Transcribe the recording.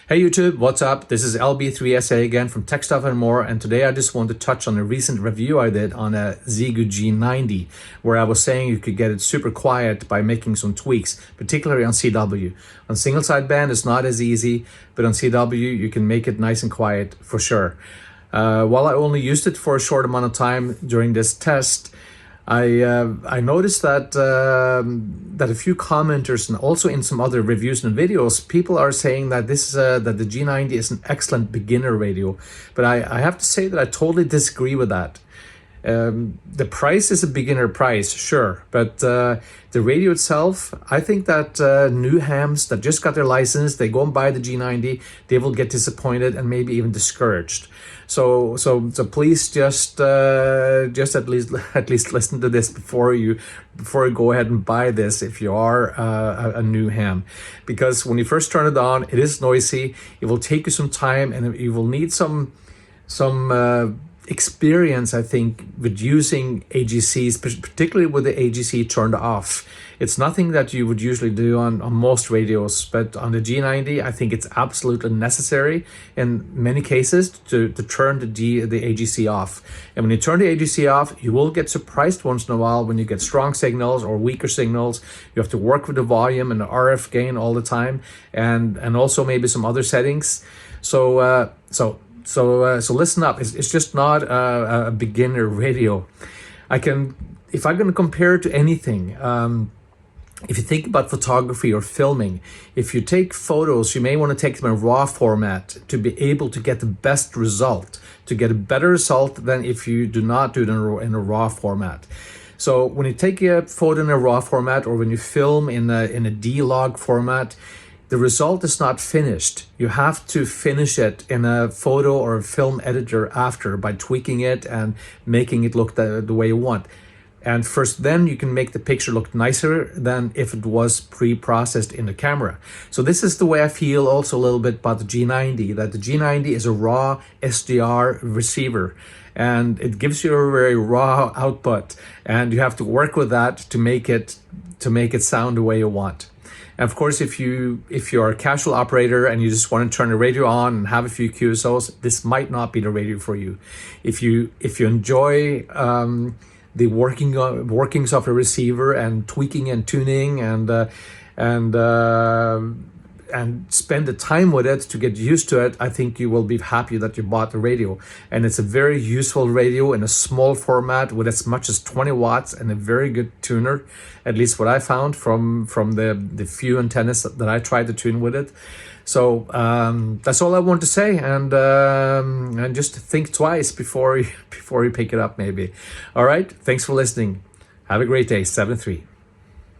Hey YouTube, what's up? This is LB3SA again from Tech Stuff and More, and today I just want to touch on a recent review I did on a Xiegu G90, where I was saying you could get it super quiet by making some tweaks, particularly on CW. On single sideband it's not as easy, but on CW you can make it nice and quiet for sure. While I only used it for a short amount of time during this test, I noticed that that a few commenters and also in some other reviews and videos, people are saying that that the G90 is an excellent beginner radio, but I have to say that I totally disagree with that. The price is a beginner price, sure, but the radio itself, I think that new hams that just got their license, they go and buy the G90, they will get disappointed and maybe even discouraged. So please just at least listen to this before you go ahead and buy this if you are a new ham, because when you first turn it on, it is noisy. It will take you some time, and you will need some experience, I think, with using AGCs, particularly with the AGC turned off. It's nothing that you would usually do on most radios, but on the G90, I think it's absolutely necessary in many cases to turn the AGC off. And when you turn the AGC off, you will get surprised once in a while when you get strong signals or weaker signals. You have to work with the volume and the RF gain all the time, and also maybe some other settings. So listen up. It's just not a beginner radio. If I'm going to compare it to anything, if you think about photography or filming, if you take photos, you may want to take them in RAW format to be able to get the best result, to get a better result than if you do not do it in a RAW format. So when you take a photo in a RAW format, or when you film in a D-Log format, the result is not finished. You have to finish it in a photo or a film editor after by tweaking it and making it look the way you want. And first then you can make the picture look nicer than if it was pre-processed in the camera. So this is the way I feel also a little bit about the G90, that the G90 is a raw SDR receiver, and it gives you a very raw output, and you have to work with that to make it sound the way you want. And of course, if you're a casual operator and you just want to turn the radio on and have a few QSOs, this might not be the radio for you. If you enjoy the workings of a receiver and tweaking and tuning and spend the time with it to get used to it, I think you will be happy that you bought the radio. And it's a very useful radio in a small format with as much as 20 watts and a very good tuner, at least what I found from the few antennas that I tried to tune with it. So that's all I want to say, and just think twice before you pick it up maybe. All right, thanks for listening. Have a great day. 7-3.